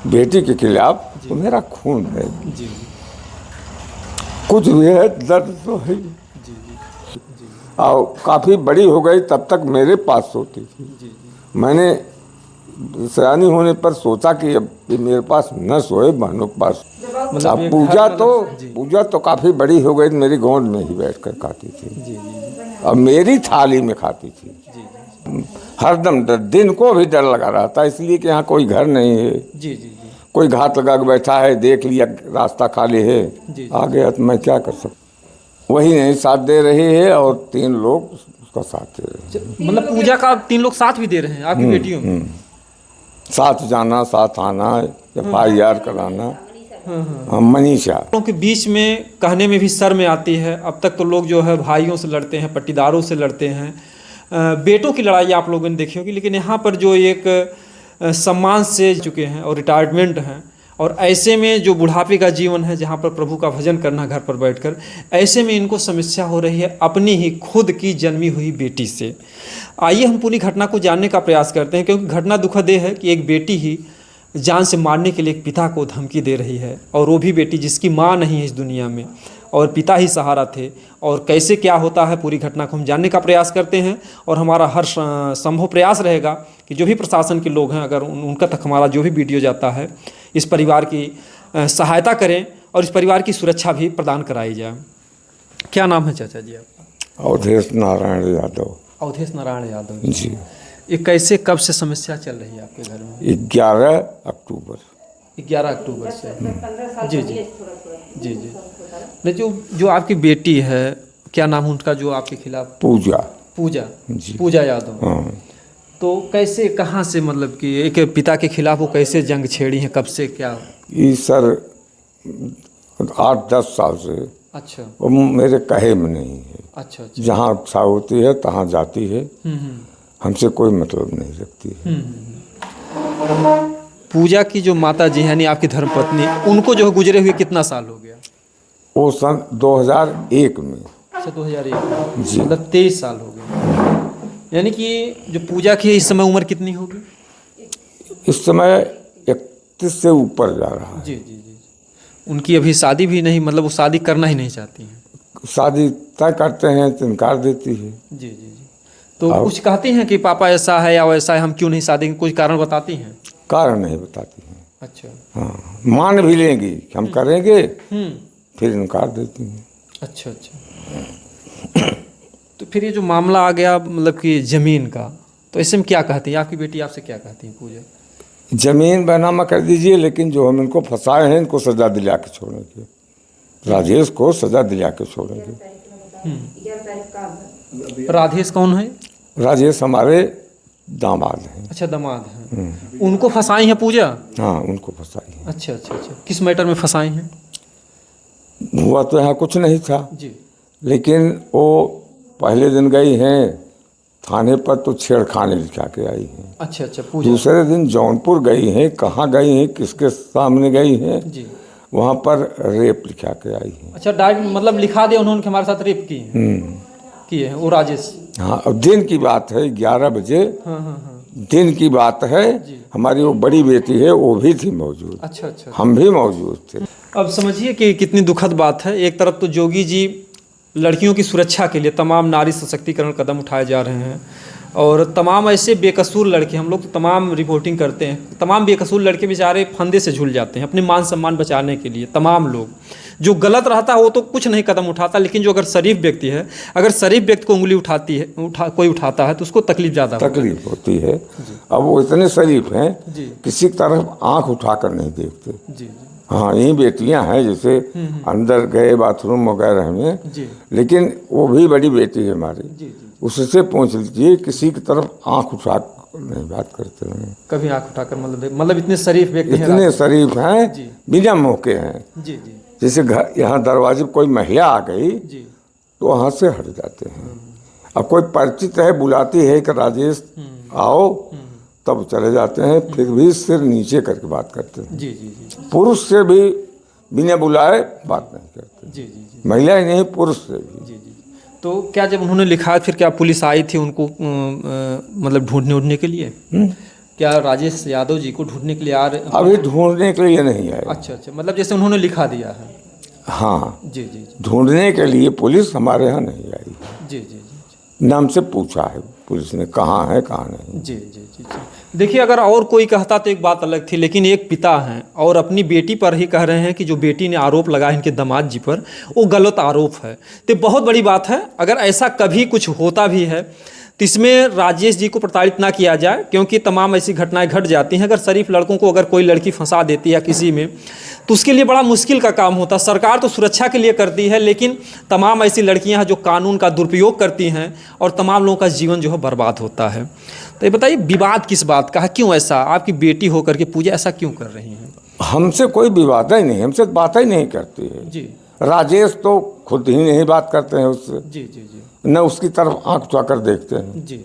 बेटी के खिलाफ तो मेरा खून है। जी कुछ भी है, दर्द तो है। जी जी जी और काफ़ी बड़ी हो गई तब तक मेरे पास सोती थी। जी मैंने सयानी होने पर सोचा कि अब ये मेरे पास न सोए, बहनों के पास। मतलब अब ये पूजा घर तो जी पूजा तो काफ़ी बड़ी हो गई, मेरी गोद में ही बैठ कर खाती थी जी जी और मेरी थाली में खाती थी। जी हरदम डर, दिन को भी डर लगा रहता, इसलिए कि यहाँ कोई घर नहीं है, जी जी जी कोई घात लगा के बैठा है, देख लिया रास्ता खाली है, जी आ गया तो मैं क्या कर सकता। वही नहीं साथ दे रही है और 3 लोग उसका साथ दे रहे हैं। मतलब पूजा का 3 लोग साथ भी दे रहे हैं आपकी बेटियों में? साथ जाना, साथ आना, FIR कराना। हाँ, मनीषा लोगों के बीच में कहने में भी शर्म आती है। अब तक तो लोग जो है भाइयों से लड़ते हैं, पट्टीदारों से लड़ते हैं, बेटों की लड़ाई आप लोगों ने देखी होगी, लेकिन यहाँ पर जो एक सम्मान से चुके हैं और रिटायरमेंट हैं, और ऐसे में जो बुढ़ापे का जीवन है जहाँ पर प्रभु का भजन करना घर पर बैठकर, ऐसे में इनको समस्या हो रही है अपनी ही खुद की जन्मी हुई बेटी से। आइए हम पूरी घटना को जानने का प्रयास करते हैं, क्योंकि घटना दुखद है कि एक बेटी ही जान से मारने के लिए एक पिता को धमकी दे रही है, और वो भी बेटी जिसकी माँ नहीं है इस दुनिया में और पिता ही सहारा थे। और कैसे क्या होता है पूरी घटना को हम जानने का प्रयास करते हैं, और हमारा हर संभव प्रयास रहेगा कि जो भी प्रशासन के लोग हैं, अगर उनका तक हमारा जो भी वीडियो जाता है, इस परिवार की सहायता करें और इस परिवार की सुरक्षा भी प्रदान कराई जाए। क्या नाम है चाचा जी आपका? अवधेश नारायण यादव। अवधेश नारायण यादव जी। ये कैसे कब से समस्या चल रही है आपके घर में? 11 अक्टूबर 11 अक्टूबर से। जी जी जी जी नहीं, जो आपकी बेटी है, क्या नाम है उनका जो आपके खिलाफ? पूजा। पूजा जी। पूजा यादव। हाँ, तो कैसे कहाँ से, मतलब कि एक पिता के खिलाफ वो कैसे जंग छेड़ी है, कब से क्या? ये सर 8-10 साल से अच्छा वो मेरे कहे में नहीं है। अच्छा अच्छा। जहाँ इच्छा होती है तहाँ जाती है, हम्म हमसे कोई मतलब नहीं रखती है। पूजा की जो माता जी यानी आपकी धर्मपत्नी, उनको जो गुजरे हुए कितना साल हो गया? वो सन 2001 में। अच्छा 2001 जी। मतलब 23 साल हो गए। यानी कि जो पूजा की इस समय उम्र कितनी होगी? इस समय 31 से ऊपर जा रहा है। जी जी जी। उनकी अभी शादी भी नहीं, मतलब वो शादी करना ही नहीं चाहती हैं? शादी तय करते हैं तो इनकार देती है। जी जी जी। तो कुछ कहती हैं कि पापा ऐसा है या वैसा है, हम क्यों नहीं शादी, कोई कारण बताती हैं? कारण नहीं बताती हैं। अच्छा। हाँ, मान भी लेंगी कि हम करेंगे, फिर इनकार देती हैं। अच्छा अच्छा। तो फिर ये जो मामला आ गया मतलब कि ज़मीन का, तो ऐसे में क्या कहती है आपकी बेटी, आपसे क्या कहती है पूजा? जमीन बैनामा कर दीजिए, लेकिन जो हम इनको फंसाए हैं इनको सजा दिला के छोड़ेंगे। राजेश को सजा दिला के छोड़ेंगे। राधेश कौन है? राजेश हमारे दामाद हैं। अच्छा दामाद हैं। उनको फंसाई है पूजा? हाँ, उनको फंसाई है। अच्छा अच्छा अच्छा। किस मैटर में फंसाई हैं? हुआ तो यहाँ कुछ नहीं था, जी। लेकिन वो पहले दिन गई हैं थाने पर तो छेड़खानी लिखा के आई हैं। अच्छा अच्छा। पूजा दूसरे दिन जौनपुर गई हैं, कहाँ गई हैं, किसके सामने गई हैं, जी। वहाँ पर रेप लिखा के आई हैं। अच्छा डायरेक्ट मतलब लिखा दिया उन्होंने कि हमारे साथ रेप की है वो राजेश? हाँ, अब दिन की बात है, 11 बजे हाँ हाँ हाँ। दिन की बात है। हमारी वो बड़ी बेटी है, वो भी थी मौजूद। अच्छा अच्छा। हम भी मौजूद थे। अब समझिए कि कितनी दुखद बात है। एक तरफ तो जोगी जी लड़कियों की सुरक्षा के लिए तमाम नारी सशक्तिकरण कदम उठाए जा रहे हैं, और तमाम ऐसे बेकसूर लड़के, हम लोग तो तमाम रिपोर्टिंग करते हैं, तमाम बेकसूर लड़के बेचारे फंदे से झूल जाते हैं अपने मान सम्मान बचाने के लिए। तमाम लोग जो गलत रहता है वो तो कुछ नहीं कदम उठाता, लेकिन जो अगर शरीफ व्यक्ति है, अगर शरीफ व्यक्ति को उंगली उठाती है कोई उठाता है तो उसको तकलीफ ज़्यादा तकलीफ होती है। अब वो इतने शरीफ हैं, जी किसी की तरफ आंख उठाकर नहीं देखते। जी हाँ, यही बेटियां हैं जैसे अंदर गए बाथरूम वगैरह में, जी लेकिन वो भी बड़ी बेटी है हमारी। जी जी। उससे पूछ लीजिए, किसी की तरफ आंख उठा नहीं बात करते हैं। कभी आंख उठाकर मतलब इतने शरीफ व्यक्ति हैं? इतने शरीफ हैं, जी। बिना मौके हैं। जी जी जैसे घर यहाँ दरवाजे पर कोई महिला आ गई जी। तो वहाँ से हट जाते हैं। अब कोई परिचित है बुलाती है कि राजेश आओ, तब चले जाते हैं, फिर भी सिर नीचे करके बात करते हैं। जी जी जी पुरुष से भी बिना बुलाए बात नहीं करते। जी जी जी महिला ही नहीं, पुरुष से भी। जी जी। तो क्या जब उन्होंने लिखा फिर क्या पुलिस आई थी उनको मतलब ढूंढने के लिए? क्या राजेश यादव जी को ढूंढने के लिए आ रहे? अभी ढूंढने के लिए नहीं आए। अच्छा अच्छा, मतलब जैसे उन्होंने लिखा दिया है। हाँ, जी जी जी ढूंढने के लिए पुलिस हमारे यहाँ नहीं आई। जी जी जी नाम से पूछा है पुलिस ने, कहाँ है कहाँ नहीं। जी जी जी जी। देखिए, अगर और कोई कहता तो एक बात अलग थी, लेकिन एक पिता हैं और अपनी बेटी पर ही कह रहे हैं कि जो बेटी ने आरोप लगाया इनके दामाद जी पर, वो गलत आरोप है। तो बहुत बड़ी बात है। अगर ऐसा कभी कुछ होता भी है तो इसमें राजेश जी को प्रताड़ित ना किया जाए, क्योंकि तमाम ऐसी घटनाएं घट जाती हैं। अगर शरीफ लड़कों को अगर कोई लड़की फंसा देती है किसी में, तो उसके लिए बड़ा मुश्किल का काम होता है। सरकार तो सुरक्षा के लिए करती है, लेकिन तमाम ऐसी लड़कियां हैं जो कानून का दुरुपयोग करती हैं और तमाम लोगों का जीवन जो है बर्बाद होता है। तो ये बताइए, विवाद किस बात का है? क्यों ऐसा? आपकी बेटी होकर के पूजा ऐसा क्यों कर रही हैं? हमसे कोई विवाद ही नहीं, हमसे बात ही नहीं करती है। जी राजेश तो खुद ही नहीं बात करते हैं उससे, जी जी जी न उसकी तरफ आंख उठाकर देखते हैं। जी।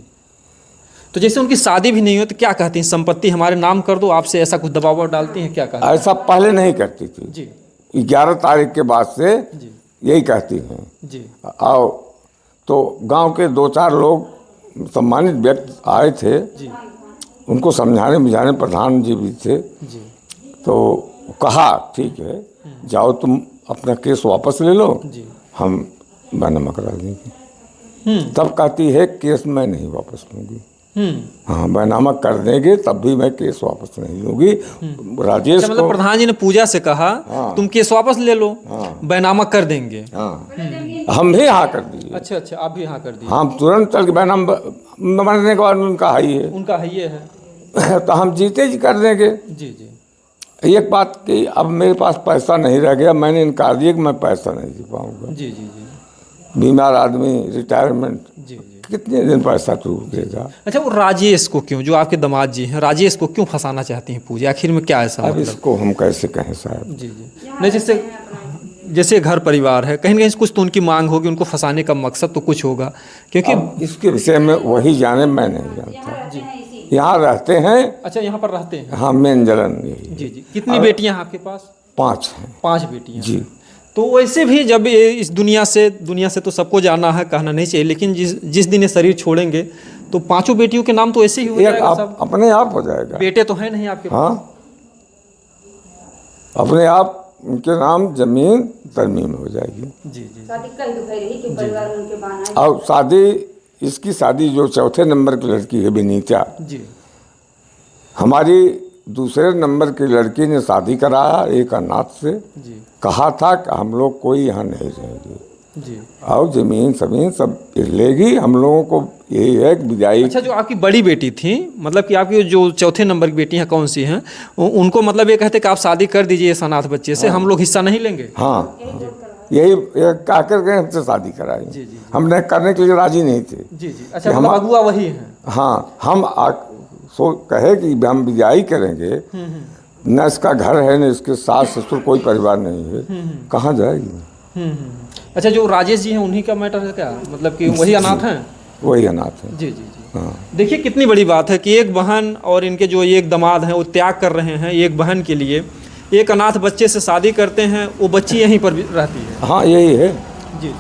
तो जैसे उनकी शादी भी नहीं हो तो क्या कहती हैं? संपत्ति हमारे नाम कर दो, आपसे ऐसा कुछ दबाव डालती हैं? क्या कहती ऐसा पहले नहीं करती थी। हैं? जी 11 तारीख के बाद से जी यही कहती हैं। जी आओ, तो गांव के 2-4 लोग सम्मानित व्यक्ति आए थे, जी उनको समझाने बुझाने, प्रधान जी भी थे। जी तो कहा ठीक है, जाओ तुम अपना केस वापस ले लो, जी। हम बैनामा करा देंगे। तब कहती है केस मैं नहीं वापस लूँगी। हाँ, बैनामा कर देंगे तब भी मैं केस वापस नहीं लूँगी। राजेश अच्छा, मतलब को, प्रधान जी ने पूजा से कहा तुम केस वापस ले लो, बैनामा कर देंगे। हाँ, हम भी हाँ कर दिए। अच्छा अच्छा, आप भी हाँ कर दिए। हम तुरंत चल के बैनामा बनने के बाद उनका हाई है उनका है ये है। तो हम जीते जी कर देंगे। जी जी एक बात कि अब मेरे पास पैसा नहीं रह गया, मैंने इनकार दिया कि मैं पैसा नहीं दे पाऊँगा। जी जी जी बीमार आदमी, रिटायरमेंट, जी जी। कितने दिन पैसा तू देगा। अच्छा, वो राजेश को क्यों, जो आपके दामाद जी हैं, राजेश को क्यों फंसाना चाहती हैं पूजा? आखिर में क्या ऐसा अब मतलब? इसको हम कैसे कहें साहब। जी जी। नहीं, जैसे जैसे घर परिवार है, कहीं ना कहीं कुछ तो उनकी मांग होगी, उनको फंसाने का मकसद तो कुछ होगा, क्योंकि अब इसके विषय में वही जाने, मैं नहीं जानता। यहाँ रहते हैं। अच्छा, यहाँ पर रहते हैं। हाँ, मेन जलन यही। जी जी। कितनी बेटियां हैं आपके पास? 5 हैं। 5 बेटियां। जी। तो वैसे भी जब ये इस दुनिया से तो सबको जाना है, कहना नहीं चाहिए, लेकिन जिस दिन ये शरीर छोड़ेंगे तो 5 बेटियों के नाम तो ऐसे ही हो एक जाएगा आप सब? अपने आप हो जाएगा। बेटे तो है नहीं आपके पास? हाँ, अपने आप उनके नाम जमीन तरमीम हो जाएगी। जी जी। शादी कल दोपहर रही कि परिवार उनके बाना अब शादी, इसकी शादी जो 4थे नंबर की लड़की है विनीता, जी हमारी दूसरे नंबर की लड़की ने शादी कराया एक अनाथ से। जी कहा था कि हम लोग कोई यहाँ नहीं रहेंगे, जी। और जमीन समीन सब लेगी। हम लोगों को यही है कि विदाई। अच्छा, जो आपकी बड़ी बेटी थी, मतलब कि आपकी जो 4थे नंबर की बेटी हैं, कौन सी हैं, उनको मतलब ये कहते कि आप शादी कर दीजिए इस अनाथ बच्चे से, हम लोग हिस्सा नहीं लेंगे? हाँ, यही कह करके हमसे शादी कराई। जी, जी। हमने करने के लिए राजी नहीं थे। जी जी। अच्छा, मतलब अगुआ वही हैं? हाँ, हम कहे कि हम विदाई करेंगे, न इसका घर है, न इसके सास ससुर, कोई परिवार नहीं है, कहाँ जाएगी। अच्छा, जो राजेश जी हैं उन्हीं का मैटर है क्या? मतलब कि वही अनाथ हैं? वही अनाथ है। जी जी जी। हाँ, देखिए, कितनी बड़ी बात है कि एक बहन और इनके जो एक दामाद हैं वो त्याग कर रहे हैं एक बहन के लिए, एक अनाथ बच्चे से शादी करते हैं, वो बच्ची यहीं पर भी रहती है। हाँ, यही है। जी जी।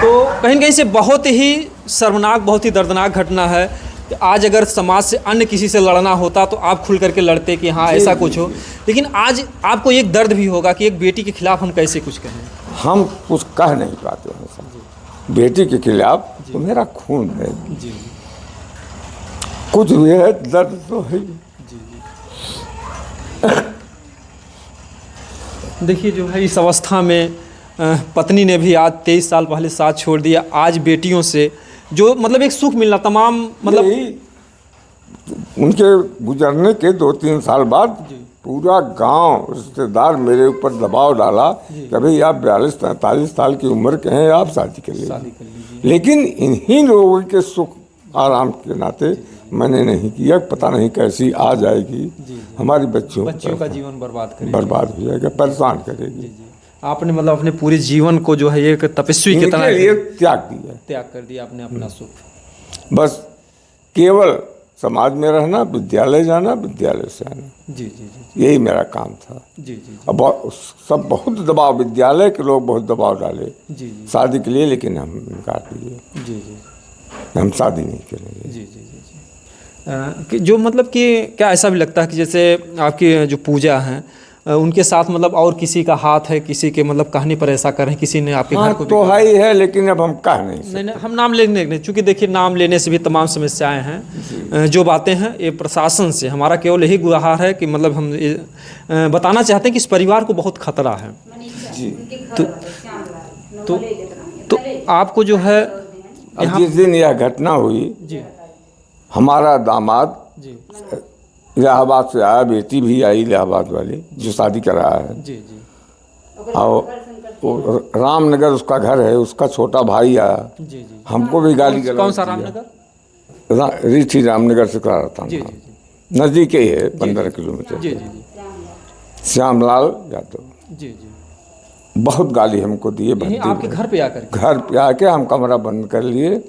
तो कहीं कहीं से बहुत ही शर्मनाक, बहुत ही दर्दनाक घटना है कि आज अगर समाज से अन्य किसी से लड़ना होता तो आप खुल करके लड़ते कि हाँ ऐसा कुछ हो, लेकिन आज आपको एक दर्द भी होगा कि एक बेटी के खिलाफ हम कैसे कुछ कहें। हम कुछ कह नहीं पाते हैं सब। बेटी के खिलाफ तो मेरा खून है। जी कुछ भी है, दर्द तो है। जी जी। देखिए, जो है इस अवस्था में पत्नी ने भी आज 23 साल पहले साथ छोड़ दिया। आज बेटियों से जो मतलब एक सुख मिलना, तमाम मतलब उनके गुजरने के 2-3 साल बाद पूरा गांव, रिश्तेदार मेरे ऊपर दबाव डाला कि भाई आप 42-43 साल की उम्र के हैं, आप शादी कर लीजिए। लेकिन इन्हीं लोगों के सुख आराम के नाते मैंने नहीं किया। पता नहीं कैसी आ जाएगी, हमारी बच्चियों का जीवन बर्बाद हो जाएगा, परेशान करेगी। आपने मतलब अपने पूरे जीवन को जो है एक तपस्वी की तरह लिए त्याग कर दिया आपने अपना सुख। बस केवल समाज में रहना, विद्यालय जाना, विद्यालय से आना। जी जी जी। यही मेरा काम था। जी जी। अब सब बहुत दबाव, विद्यालय के लोग बहुत दबाव डाले जी जी। शादी के लिए, लेकिन हम इनकार किए। जी जी। हम शादी नहीं करेंगे। जी जी जी जी। कि जो मतलब कि क्या ऐसा भी लगता है कि जैसे आपकी जो पूजा है उनके साथ मतलब और किसी का हाथ है, किसी के मतलब कहने पर ऐसा करें, किसी ने आपके घर को तो है ही है, लेकिन अब हम कह नहीं सकते। नहीं, हम नाम लेने नहीं, चूँकि देखिए नाम लेने से भी तमाम समस्याएं हैं। जो बातें हैं ये प्रशासन से हमारा केवल यही गुहार है कि मतलब हम ये बताना चाहते हैं कि इस परिवार को बहुत खतरा है। जी। तो आपको जो है अब जिस दिन यह घटना हुई, जी हमारा दामाद जी इलाहाबाद से आया, बेटी भी आई इलाहाबाद वाली जो शादी कर रहा है, जी जी और वो रामनगर उसका घर है, उसका छोटा भाई आया, जी जी। हमको भी गाली गलौज कौन सा दिया। रामनगर? रीठी रामनगर से करा था, जी जी जी नज़दीक ही है, 15 किलोमीटर। जी जी जी श्यामलाल यादव जी जी। बहुत गाली हमको दिए, यही भद्दी आपके घर पे आकर के? घर पे आके हम कमरा बंद कर लिए,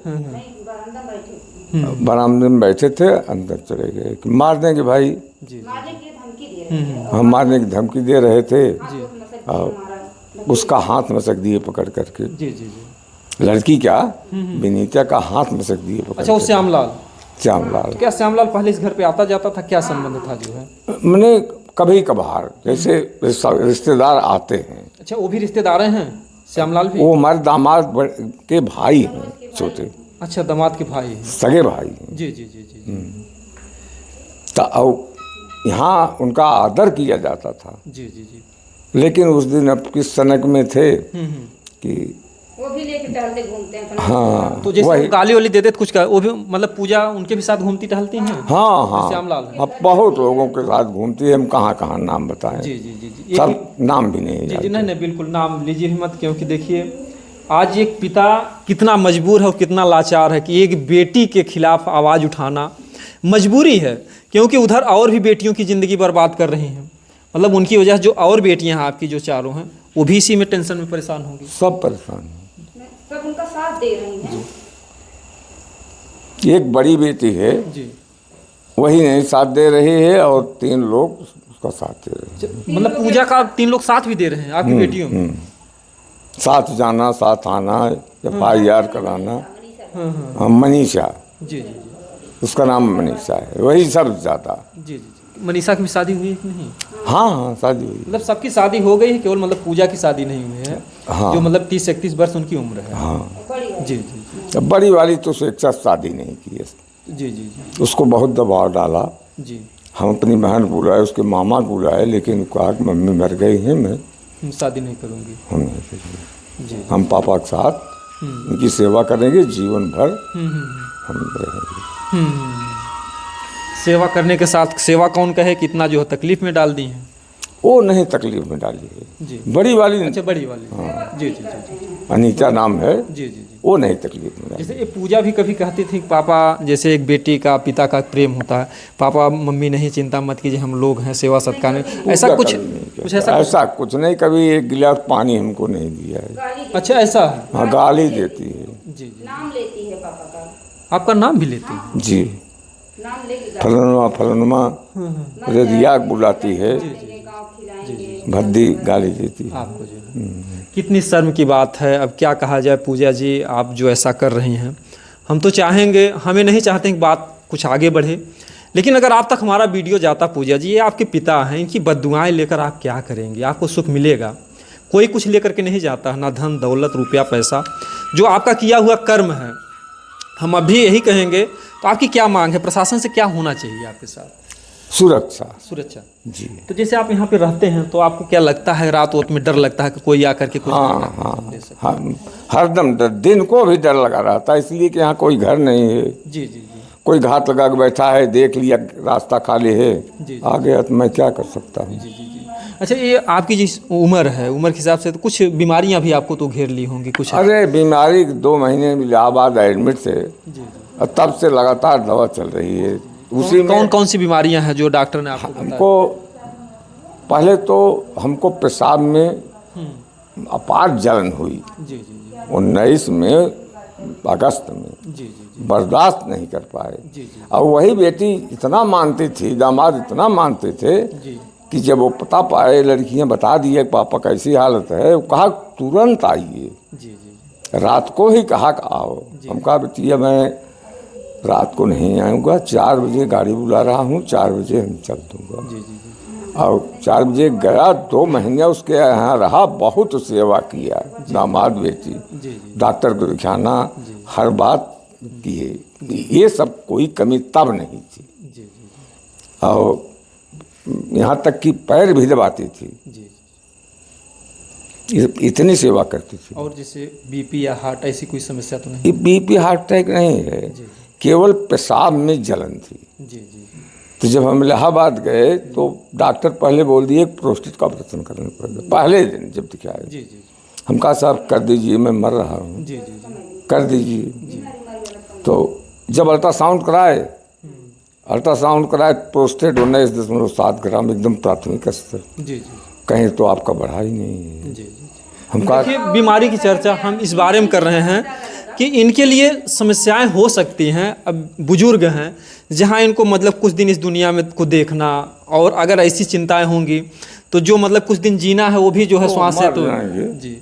बरामदे में बैठे थे, अंदर चले गए कि मार देंगे भाई। जी हम मारने की धमकी दे रहे थे, और उसका हाथ मसक दिए पकड़ करके। जी जी जी। लड़की क्या, विनीता का हाथ मसक दिए पकड़ अच्छा, वो के। श्यामलाल? श्यामलाल क्या श्यामलाल पहले इस घर पे आता जाता था? क्या संबंध था जो है? मैंने कभी कभार जैसे रिश्तेदार आते हैं। अच्छा, वो भी रिश्तेदार हैं श्यामलाल भी? वो हमारे दामाद के भाई हैं, छोटे। अच्छा, दामाद के भाई हैं? सगे भाई हैं। जी जी जी जी जी तो यहाँ उनका आदर किया जाता था, जी जी जी। लेकिन उस दिन अब किस सनक में थे कि वो भी लेके टहलते घूमते हैं। हाँ, तो जैसे वही। वो गाली वाली देते तो कुछ का वो भी मतलब पूजा उनके भी साथ घूमती टहलती हैं? हाँ हाँ, श्यामलाल है? अब बहुत लोगों के साथ घूमती है, हम कहाँ कहाँ नाम बताएं। जी जी जी जी। सब नाम भी नहीं जी जी, जानते। नहीं नहीं, बिल्कुल नाम लीजिए भी मत, क्योंकि देखिए आज एक पिता कितना मजबूर है और कितना लाचार है कि एक बेटी के खिलाफ आवाज़ उठाना मजबूरी है, क्योंकि उधर और भी बेटियों की ज़िंदगी बर्बाद कर रही हैं। मतलब उनकी वजह से जो और बेटियां हैं आपकी जो चारों हैं, वो भी इसी में टेंशन में परेशान होंगी। सब परेशान हैं। सब उनका साथ दे रही हैं। एक बड़ी बेटी है, जी, वही नहीं साथ दे रही है, और 3 लोग उसका साथ दे रहे हैं। मतलब पूजा का 3 लोग साथ भी दे रहे हैं आपकी बेटियों में? साथ जाना, साथ आना, FIR कराना। हाँ, मनीषा, जी जी जी उसका नाम मनीषा है, वही सब ज़्यादा। जी जी। मनीषा की भी शादी हुई है कि नहीं? हाँ हाँ, शादी हुई। मतलब सबकी शादी हो गई है, केवल मतलब पूजा की शादी नहीं हुई है। हाँ। जो मतलब 30-31 वर्ष उनकी उम्र है। हाँ, जी जी जी अब बड़ी वाली तो उससे एक साथ शादी नहीं की है, जी जी जी उसको बहुत दबाव डाला। जी। हम अपनी बहन बुलाए, उसके मामा बुलाए, लेकिन कहा कि मम्मी मर गई है, मैं शादी नहीं करूँगी। हम नहीं करेंगे। जी। हम पापा के साथ उनकी सेवा करेंगे जीवन भर, हम रहेंगे। सेवा करने के साथ सेवा कौन कहे कि इतना जो है तकलीफ में डाल दी हैं? वो नहीं तकलीफ में डाली है, जी। बड़ी वाली अच्छा, बड़ी वाली। जी जी जी जी अनीता नाम है, जी जी जी। वो नहीं तकलीफ में डाली। जैसे ये पूजा भी कभी कहती थी कि पापा, जैसे एक बेटी का पिता का प्रेम होता है, पापा मम्मी नहीं चिंता मत कीजिए, हम लोग हैं, सेवा सत्कार में ऐसा पूजा कुछ कभी नहीं किया। कुछ ऐसा ऐसा कुछ नहीं, कभी एक गिलास पानी हमको नहीं दिया है। अच्छा, ऐसा है? हाँ, गाली देती है। जी जी। नाम लेती है पापा का। आपका नाम भी लेती है? जी, नाम लेके फलनुमा फलनुमा रेदिया बुलाती है, गाँव खिलाएंगे। भद्दी गाली देती है। आपको जो है कितनी शर्म की बात है। अब क्या कहा जाए पूजा जी, आप जो ऐसा कर रही हैं, हम तो चाहेंगे, हमें नहीं चाहते कि बात कुछ आगे बढ़े, लेकिन अगर आप तक हमारा वीडियो जाता पूजा जी, ये आपके पिता हैं, इनकी बद्दुआएं लेकर आप क्या करेंगे? आपको सुख मिलेगा? कोई कुछ लेकर के नहीं जाता, ना धन दौलत रुपया पैसा, जो आपका किया हुआ कर्म है। हम अभी यही कहेंगे, तो आपकी क्या मांग है? प्रशासन से क्या होना चाहिए आपके साथ? सुरक्षा। सुरक्षा। जी। तो जैसे आप यहाँ पे रहते हैं, तो आपको क्या लगता है, रात वोत में डर लगता है कि कोई आकर के कुछ हाँ हाँ हाँ, हरदम डर, दिन को भी डर लगा रहता है, इसलिए कि यहाँ कोई घर नहीं है। जी जी जी कोई घात लगा के बैठा है, देख लिया रास्ता खाली है, जी। आ गया तो मैं क्या कर सकता हूँ। जी जी जी। अच्छा, ये आपकी जिस उम्र है, उम्र के हिसाब से तो कुछ बीमारियां भी आपको तो घेर ली होंगी कुछ? अरे बीमारी 2 महीने में इलाहाबाद एडमिट थे, जी जी। और तब से लगातार दवा चल रही है। उसी में कौन कौन सी बीमारियां हैं जो डॉक्टर ने आपको बताया? हमको पहले तो हमको पेशाब में अपार जलन हुई जी जी जी 19 में अगस्त में, जी जी बर्दाश्त नहीं कर पाए। जी जी और वही बेटी इतना मानती थी, दामाद इतना मानते थे जी कि जब वो पता पाए, लड़कियां बता दिए पापा कैसी हालत है, वो कहा तुरंत आइए। जी जी रात को ही कहा कि आओ। हम कहा बेटिया मैं रात को नहीं आऊँगा, 4 बजे गाड़ी बुला रहा हूँ, 4 बजे हम चल दूँगा। जी जी जी और 4 बजे गया, 2 महीने उसके यहाँ रहा, बहुत सेवा किया, दामाद बेटी, जी जी डॉक्टर को दिखाना, हर बात किए, ये सब कोई कमी तब नहीं थी। जी जी और यहाँ तक कि पैर भी दबाती थी, जी। इतनी सेवा करती थी। और जैसे बीपी या हार्ट ऐसी कोई समस्या तो नहीं? ये बीपी हार्ट अटैक नहीं है, केवल पेशाब में जलन थी। जी जी जी तो जब हम इलाहाबाद गए तो डॉक्टर पहले बोल दिए प्रोस्टेट का ऑपरेशन करना पड़ेगा, पहले दिन जब दिखाया। जी जी हम कहा साहब कर दीजिए, मैं मर रहा हूँ, जी जी जी कर दीजिए। तो जब अल्ट्रासाउंड कराए, प्रोस्टेट 19.7 ग्राम, एकदम प्राथमिक स्तर, जी जी कहीं तो आपका बढ़ा ही नहीं है। जी जी। हम कहा देखिए, बीमारी की चर्चा हम इस बारे में कर रहे हैं कि इनके लिए समस्याएं हो सकती हैं। अब बुजुर्ग हैं, जहां इनको मतलब कुछ दिन इस दुनिया में को देखना, और अगर ऐसी चिंताएं होंगी तो जो मतलब कुछ दिन जीना है वो भी जो है श्वास है तो जी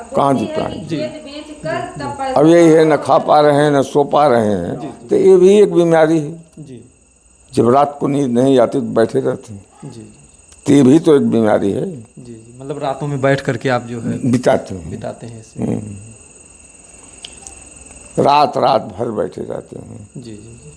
कहाँ जी पाएंगे। बेच कर तब अब यही है, न खा पा रहे हैं, न सो पा रहे हैं, तो ये भी एक बीमारी है। जी जब रात को नींद नहीं आती तो बैठे रहते हैं, जी तो ये भी तो एक बीमारी है, जी जी। मतलब रातों में बैठ करके आप जो है बिताते हैं, बिताते हैं ऐसे। रात भर बैठे रहते हैं। जी जी जी।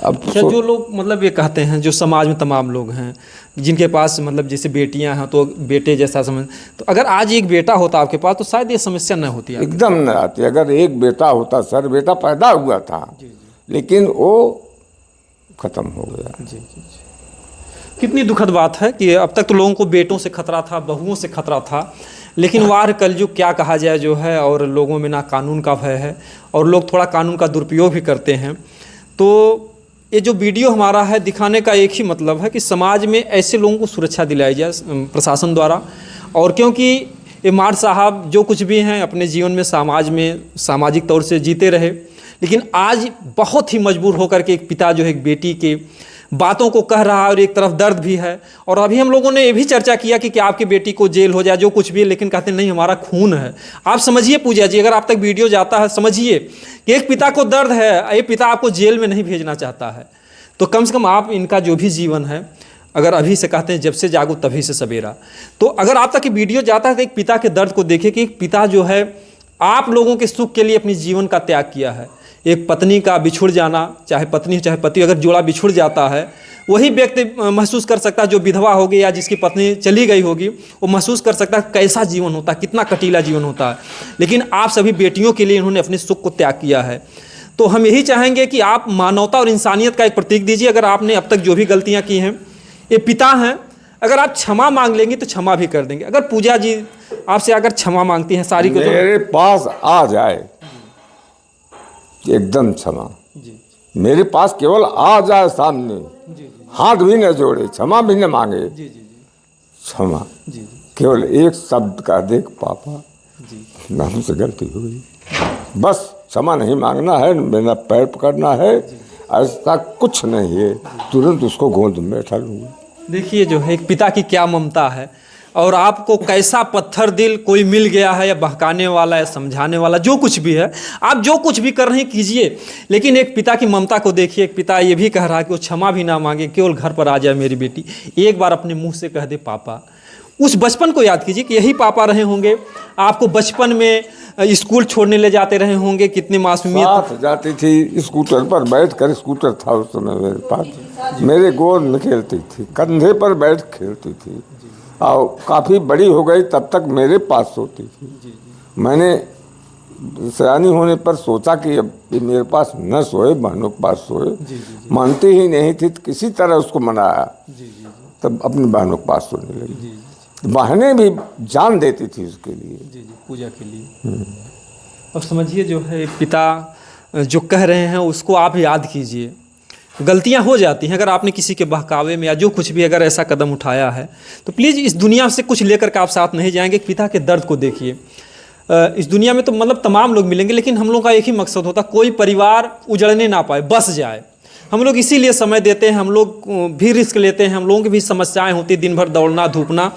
अब अच्छा, जो लोग मतलब ये कहते हैं, जो समाज में तमाम लोग हैं जिनके पास मतलब जैसे बेटियां हैं तो बेटे जैसा समझ, तो अगर आज एक बेटा होता आपके पास तो शायद ये समस्या न होती आपके। एकदम न आती। अगर एक बेटा होता, सर बेटा पैदा हुआ था, जी जी लेकिन वो खत्म हो गया। जी जी जी। कितनी दुखद बात है कि अब तक तो लोगों को बेटों से खतरा था, बहुओं से खतरा था, लेकिन वार कलयुग क्या कहा जाए जो है, और लोगों में ना कानून का भय है और लोग थोड़ा कानून का दुरुपयोग भी करते हैं। तो ये जो वीडियो हमारा है दिखाने का एक ही मतलब है कि समाज में ऐसे लोगों को सुरक्षा दिलाई जाए प्रशासन द्वारा। और क्योंकि इमाम साहब जो कुछ भी हैं अपने जीवन में समाज में सामाजिक तौर से जीते रहे, लेकिन आज बहुत ही मजबूर होकर के एक पिता जो है एक बेटी के बातों को कह रहा है, और एक तरफ दर्द भी है। और अभी हम लोगों ने ये भी चर्चा किया कि आपकी बेटी को जेल हो जाए, जो कुछ भी है, लेकिन कहते नहीं हमारा खून है। आप समझिए पूजा जी, अगर आप तक वीडियो जाता है, समझिए कि एक पिता को दर्द है, ये पिता आपको जेल में नहीं भेजना चाहता है। तो कम से कम आप इनका जो भी जीवन है, अगर अभी से कहते हैं जब से जागो तभी से सवेरा, तो अगर आप तक ये वीडियो जाता है तो एक पिता के दर्द को देखिए कि एक पिता जो है आप लोगों के सुख के लिए अपने जीवन का त्याग किया है। एक पत्नी का बिछुड़ जाना, चाहे पत्नी हो चाहे पति, अगर जोड़ा बिछुड़ जाता है, वही व्यक्ति महसूस कर सकता है जो विधवा होगी या जिसकी पत्नी चली गई होगी, वो महसूस कर सकता है कैसा जीवन होता है, कितना कटीला जीवन होता है। लेकिन आप सभी बेटियों के लिए इन्होंने अपने सुख को त्याग किया है। तो हम यही चाहेंगे कि आप मानवता और इंसानियत का एक प्रतीक दीजिए। अगर आपने अब तक जो भी गलतियाँ की हैं, ये पिता हैं, अगर आप क्षमा मांग लेंगे तो क्षमा भी कर देंगे। अगर पूजा जी आपसे अगर क्षमा मांगती हैं सारी को, तो मेरे पास आ जाए एकदम क्षमा, जी मेरे पास केवल आ जाए सामने, जी हाथ भी न जोड़े, क्षमा भी न मांगे, जी जी क्षमा, जी जी केवल एक शब्द का देख पापा जी ना हमसे गलती हो गई, बस क्षमा नहीं मांगना है, मेरा पैर पकड़ना है, ऐसा कुछ नहीं है, तुरंत उसको गोद में बैठा लूँगा। देखिए जो है एक पिता की क्या ममता है। और आपको कैसा पत्थर दिल कोई मिल गया है, या बहकाने वाला या समझाने वाला, जो कुछ भी है, आप जो कुछ भी कर रहे हैं कीजिए, लेकिन एक पिता की ममता को देखिए। एक पिता ये भी कह रहा है कि वो क्षमा भी ना मांगे, केवल घर पर आ जाए मेरी बेटी, एक बार अपने मुंह से कह दे पापा। उस बचपन को याद कीजिए कि यही पापा रहे होंगे, आपको बचपन में स्कूल छोड़ने ले जाते रहे होंगे, कितने मासूमियत। साथ जाती थी स्कूटर पर बैठ कर, स्कूटर था उस समय मेरे पास, मेरे गोद में खेलती थी, कंधे पर बैठ खेलती थी, और काफ़ी बड़ी हो गई तब तक मेरे पास सोती थी। मैंने सयानी होने पर सोचा कि अब ये मेरे पास न सोए, बहनों के पास सोए, मानती ही नहीं थी, तो किसी तरह उसको मनाया, तब अपनी बहनों के पास सोने लगी। बहनें भी जान देती थी उसके लिए, जी जी, पूजा के लिए। अब समझिए जो है पिता जो कह रहे हैं उसको आप याद कीजिए। गलतियां हो जाती हैं, अगर आपने किसी के बहकावे में या जो कुछ भी अगर ऐसा कदम उठाया है तो प्लीज़ इस दुनिया से कुछ लेकर के आप साथ नहीं जाएंगे। पिता के दर्द को देखिए। इस दुनिया में तो मतलब तमाम लोग मिलेंगे, लेकिन हम लोगों का एक ही मकसद होता, कोई परिवार उजड़ने ना पाए, बस जाए। हम लोग इसीलिए समय देते हैं, हम लोग भी रिस्क लेते हैं, हम लोगों की भी समस्याएं होती, दिन भर दौड़ना धूपना,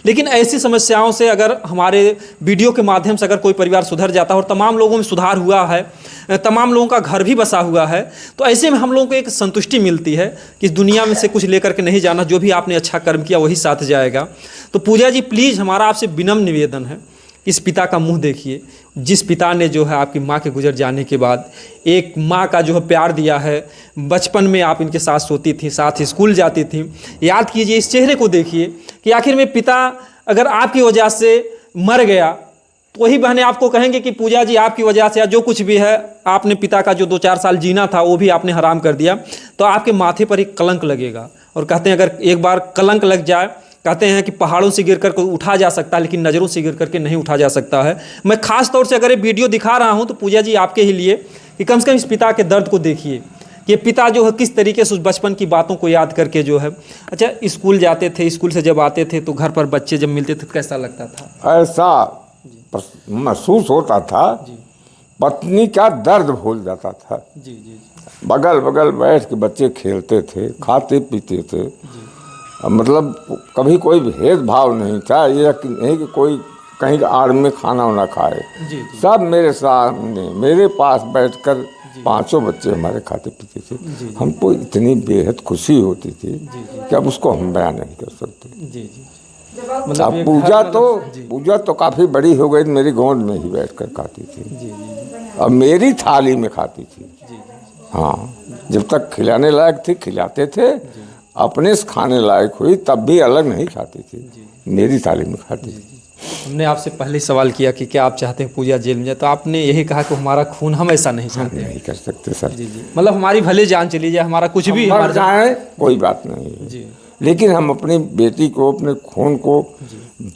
लेकिन ऐसी समस्याओं से अगर हमारे वीडियो के माध्यम से अगर कोई परिवार सुधर जाता है और तमाम लोगों में सुधार हुआ है, तमाम लोगों का घर भी बसा हुआ है। तो ऐसे में हम लोगों को एक संतुष्टि मिलती है कि इस दुनिया में से कुछ लेकर के नहीं जाना, जो भी आपने अच्छा कर्म किया वही साथ जाएगा। तो पूजा जी प्लीज़ हमारा आपसे विनम्र निवेदन है, इस पिता का मुंह देखिए, जिस पिता ने जो है आपकी माँ के गुजर जाने के बाद एक माँ का जो है प्यार दिया है। बचपन में आप इनके साथ सोती थी, साथ स्कूल जाती थी। याद कीजिए, इस चेहरे को देखिए कि आखिर में पिता अगर आपकी वजह से मर गया तो वही बहनें आपको कहेंगे कि पूजा जी आपकी वजह से या जो कुछ भी है, आपने पिता का जो 2-4 साल जीना था वो भी आपने हराम कर दिया। तो आपके माथे पर एक कलंक लगेगा। और कहते हैं अगर एक बार कलंक लग जाए, कहते हैं कि पहाड़ों से गिर कर को उठा जा सकता है, लेकिन नज़रों से गिर करके नहीं उठा जा सकता है। मैं खास तौर से अगर ये वीडियो दिखा रहा हूँ तो पूजा जी आपके ही लिए कि कम से कम इस पिता के दर्द को देखिए कि पिता जो है किस तरीके से उस बचपन की बातों को याद करके जो है। अच्छा, स्कूल जाते थे, स्कूल से जब आते थे तो घर पर बच्चे जब मिलते थे तो कैसा लगता था? ऐसा महसूस होता था पत्नी का दर्द भूल जाता था। जी जी बगल बगल बैठ के बच्चे खेलते थे, खाते पीते थे। मतलब कभी कोई भेदभाव नहीं था, ये नहीं कि कोई कहीं आड़ में खाना वाना खाए। जी सब मेरे सामने मेरे पास बैठकर 5 बच्चे हमारे खाते पीते थे। हमको इतनी बेहद खुशी होती थी कि अब उसको हम बयान नहीं कर सकते। जी जी। अब पूजा तो काफ़ी बड़ी हो गई, मेरी गोद में ही बैठकर खाती थी। अब मेरी थाली में खाती थी। हाँ, जब तक खिलाने लायक थी खिलाते थे, अपने से खाने लायक हुई तब भी अलग नहीं खाती थी, मेरी थाली में खाती थी। हमने आपसे पहले सवाल किया कि क्या आप चाहते हैं पूजा जेल में जाए, तो आपने यही कहा कि हमारा खून, हम ऐसा नहीं चाहते। नहीं कर सकते सर। जी जी, मतलब हमारी भले जान चली जाए, हमारा कुछ भी मर जाए कोई बात नहीं है जी, लेकिन हम अपनी बेटी को, अपने खून को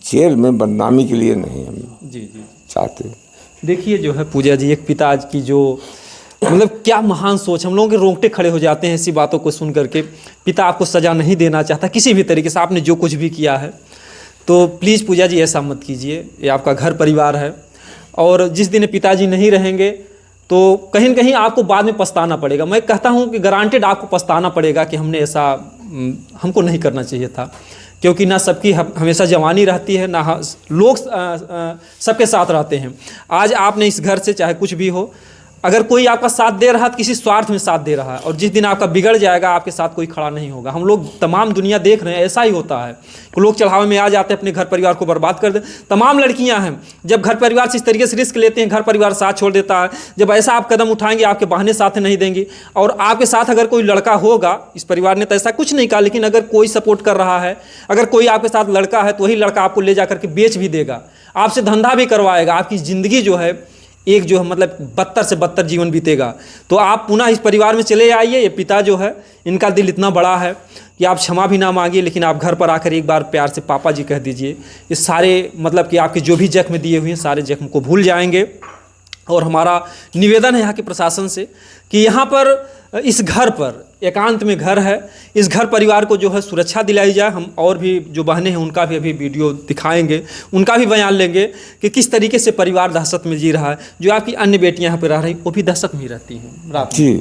जेल में बदनामी के लिए नहीं हम जी जी चाहते। देखिए जो है पूजा जी, एक पिता की जो मतलब क्या महान सोच, हम लोगों के रोंगटे खड़े हो जाते हैं ऐसी बातों को सुन करके। पिता आपको सज़ा नहीं देना चाहता किसी भी तरीके से, आपने जो कुछ भी किया है। तो प्लीज़ पूजा जी ऐसा मत कीजिए, ये आपका घर परिवार है और जिस दिन पिताजी नहीं रहेंगे तो कहीं न कहीं आपको बाद में पछताना पड़ेगा। मैं कहता हूँ कि गारंटेड आपको पछताना पड़ेगा कि हमने ऐसा, हमको नहीं करना चाहिए था, क्योंकि ना सबकी हमेशा जवानी रहती है, ना लोग सबके साथ रहते हैं। आज आपने इस घर से चाहे कुछ भी हो, अगर कोई आपका साथ दे रहा है तो किसी स्वार्थ में साथ दे रहा है, और जिस दिन आपका बिगड़ जाएगा आपके साथ कोई खड़ा नहीं होगा। हम लोग तमाम दुनिया देख रहे हैं, ऐसा ही होता है कि लोग चढ़ावे में आ जाते हैं, अपने घर परिवार को बर्बाद कर दे। तमाम लड़कियां हैं, जब घर परिवार से इस तरीके से रिस्क लेते हैं, घर परिवार साथ छोड़ देता है। जब ऐसा आप कदम उठाएंगे, आपके बहनें साथ नहीं देंगी, और आपके साथ अगर कोई लड़का होगा, इस परिवार ने तो ऐसा कुछ नहीं कहा, लेकिन अगर कोई सपोर्ट कर रहा है, अगर कोई आपके साथ लड़का है तो वही लड़का आपको ले जा करके बेच भी देगा, आपसे धंधा भी करवाएगा, आपकी ज़िंदगी जो है एक जो है मतलब बदतर से बदतर जीवन बीतेगा। तो आप पुनः इस परिवार में चले आइए। ये पिता जो है, इनका दिल इतना बड़ा है कि आप क्षमा भी ना मांगिए, लेकिन आप घर पर आकर एक बार प्यार से पापा जी कह दीजिए। ये सारे मतलब कि आपके जो भी जख्म दिए हुए हैं, सारे जख्म को भूल जाएंगे। और हमारा निवेदन है यहाँ के प्रशासन से कि यहाँ पर इस घर पर, एकांत में घर है, इस घर परिवार को जो है सुरक्षा दिलाई जाए। हम और भी जो बहनें हैं उनका भी अभी वीडियो दिखाएंगे, उनका भी बयान लेंगे कि किस तरीके से परिवार दहशत में जी रहा है। जो आपकी अन्य बेटियां यहाँ पर रह रही वो भी दहशत में ही रहती हैं रात जी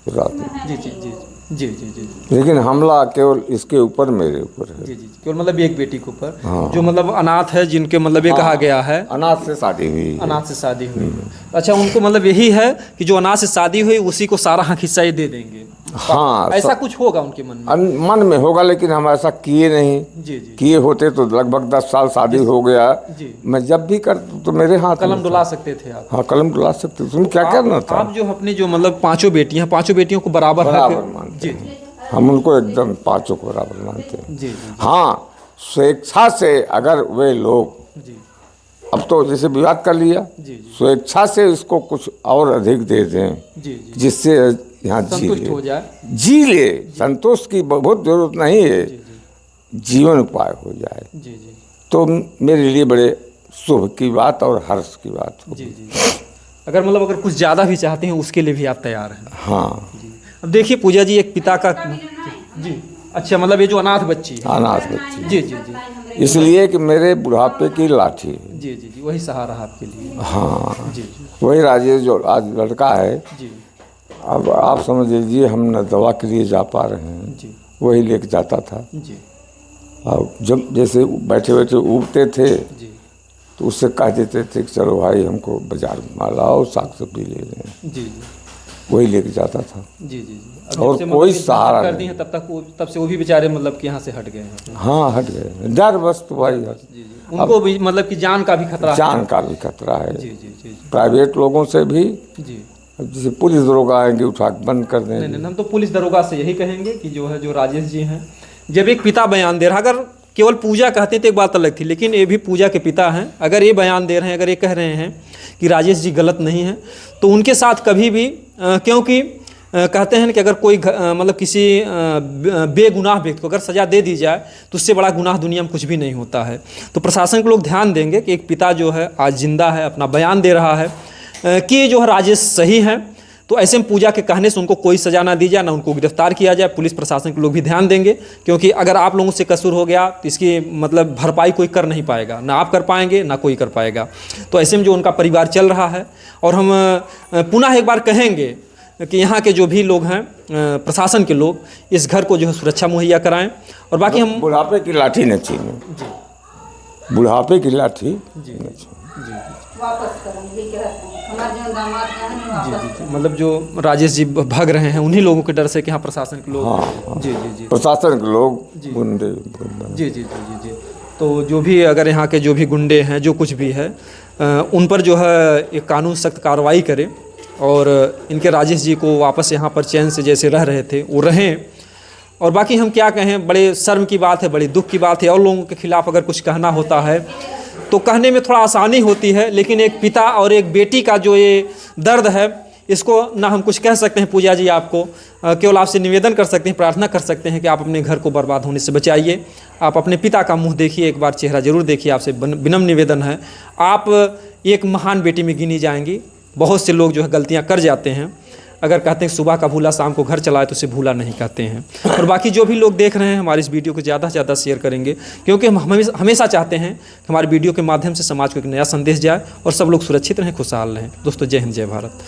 रात में। जी जी जी जी जी जी। लेकिन हमला केवल इसके ऊपर, मेरे ऊपर है। जी जी, केवल मतलब एक बेटी के ऊपर, जो मतलब अनाथ है, जिनके मतलब ये कहा गया है अनाथ से शादी हुई, अनाथ से शादी हुई। अच्छा, उनको मतलब यही है कि जो अनाथ से शादी हुई उसी को सारा हक हिस्सा ये दे देंगे। हाँ, ऐसा कुछ होगा उनके मन में? मन में होगा, लेकिन हम ऐसा किए नहीं। जी जी, किए होते तो लगभग 10 साल शादी हो गया। जी, मैं जब भी कर तो मेरे हाथ कलम डुला सकते थे आप। हाँ, कलम डुला सकते थे। तुम्हें क्या करना था? आप जो अपने जो मतलब 5 बेटियां, 5 बेटियों को बराबर मानते जी हैं। हम उनको एकदम 5 को बराबर मानते हैं। जी जी हाँ, स्वेच्छा से अगर वे लोग, जी, अब तो जैसे विवाद कर लिया, जी स्वेच्छा से इसको कुछ और अधिक दे दें जी जी, जिससे यहाँ संतुष्ट हो जाए, जी ले। संतोष की बहुत जरूरत नहीं है, जीवन उपाय हो जाए जी जी तो मेरे लिए बड़े शुभ की बात और हर्ष की बात हो। जी जी। अगर मतलब अगर कुछ ज़्यादा भी चाहते हैं उसके लिए भी आप तैयार हैं? हाँ। अब देखिए पूजा जी, एक पिता का जी, अच्छा मतलब ये जो अनाथ बच्ची है, अनाथ बच्ची, जी जी जी, इसलिए कि मेरे बुढ़ापे की लाठी है। जी जी जी, वही सहारा आपके लिए। हाँ, जी जी वही राजेश जो आज लड़का है। जी अब आप समझ लीजिए, हम न दवा के लिए जा पा रहे हैं, जी वही लेके जाता था। जी अब जब जैसे बैठे बैठे उगते थे जी तो उससे कह देते थे कि चलो भाई हमको बाजार में लाओ, साग सब्जी ले लें, जी जी वही लेके जाता था। जी जी जी। और जब से कोई कि सहारा कर दी है तब से वो भी बेचारे मतलब कि यहाँ से हट गए हैं। हाँ, हट गए, डर बस तो भाई यार, जी जी, उनको भी मतलब कि जान का भी खतरा है। जान का भी खतरा है, जी जी जी प्राइवेट लोगों से भी। जी। अब जैसे पुलिस दरोगा आएंगे उठा के बंद कर नहीं देंगे। नहीं, हम तो पुलिस दरोगा से यही कहेंगे कि जो है, जो राजेश जी हैं, जब एक पिता बयान दे रहा, अगर केवल पूजा कहते हैं तो एक बात अलग थी, लेकिन ये भी पूजा के पिता हैं, अगर ये बयान दे रहे हैं, अगर ये कह रहे हैं कि राजेश जी गलत नहीं हैं, तो उनके साथ कभी भी क्योंकि कहते हैं कि अगर कोई मतलब किसी बेगुनाह व्यक्ति को अगर सज़ा दे दी जाए तो उससे बड़ा गुनाह दुनिया में कुछ भी नहीं होता है। तो प्रशासन के लोग ध्यान देंगे कि एक पिता जो है आज जिंदा है, अपना बयान दे रहा है कि जो है राजेश सही हैं, तो ऐसे में पूजा के कहने से उनको कोई सज़ा ना दी जाए, ना उनको गिरफ्तार किया जाए। पुलिस प्रशासन के लोग भी ध्यान देंगे, क्योंकि अगर आप लोगों से कसूर हो गया तो इसकी मतलब भरपाई कोई कर नहीं पाएगा, ना आप कर पाएंगे ना कोई कर पाएगा। तो ऐसे में जो उनका परिवार चल रहा है, और हम पुनः एक बार कहेंगे कि यहाँ के जो भी लोग हैं, प्रशासन के लोग, इस घर को जो है सुरक्षा मुहैया कराएं। और बाकी हम बुढ़ापे की लाठी न छीने, बुढ़ापे की लाठी न छीने। वापस करो, ये कहते हैं हमारे जो दामाद हैं नहीं वापस करो। मतलब जो राजेश जी भाग रहे हैं उन्हीं लोगों के डर से कि यहाँ प्रशासन के लोग। हाँ, जी जी जी प्रशासन के लोग गुंडे। जी जी जी जी जी। तो जो भी अगर यहाँ के जो भी गुंडे हैं, जो कुछ भी है, उन पर जो है एक कानून सख्त कार्रवाई करे, और इनके राजेश जी को वापस यहाँ पर चैन से जैसे रह रहे थे वो रहें। और बाकी हम क्या कहें, बड़े शर्म की बात है, बड़ी दुख की बात है। और लोगों के खिलाफ़ अगर कुछ कहना होता है तो कहने में थोड़ा आसानी होती है, लेकिन एक पिता और एक बेटी का जो ये दर्द है, इसको ना हम कुछ कह सकते हैं। पूजा जी आपको केवल आपसे निवेदन कर सकते हैं, प्रार्थना कर सकते हैं कि आप अपने घर को बर्बाद होने से बचाइए। आप अपने पिता का मुंह देखिए, एक बार चेहरा जरूर देखिए। आपसे विनम्र निवेदन है, आप एक महान बेटी में गिनी जाएंगी। बहुत से लोग जो है गलतियां कर जाते हैं, अगर कहते हैं सुबह का भूला शाम को घर चलाए तो उसे भूला नहीं कहते हैं। और बाकी जो भी लोग देख रहे हैं, हमारे इस वीडियो को ज़्यादा से ज़्यादा शेयर करेंगे, क्योंकि हम हमेशा चाहते हैं कि हमारे वीडियो के माध्यम से समाज को एक नया संदेश जाए और सब लोग सुरक्षित रहें, खुशहाल रहें। दोस्तों, जय हिंद, जय भारत।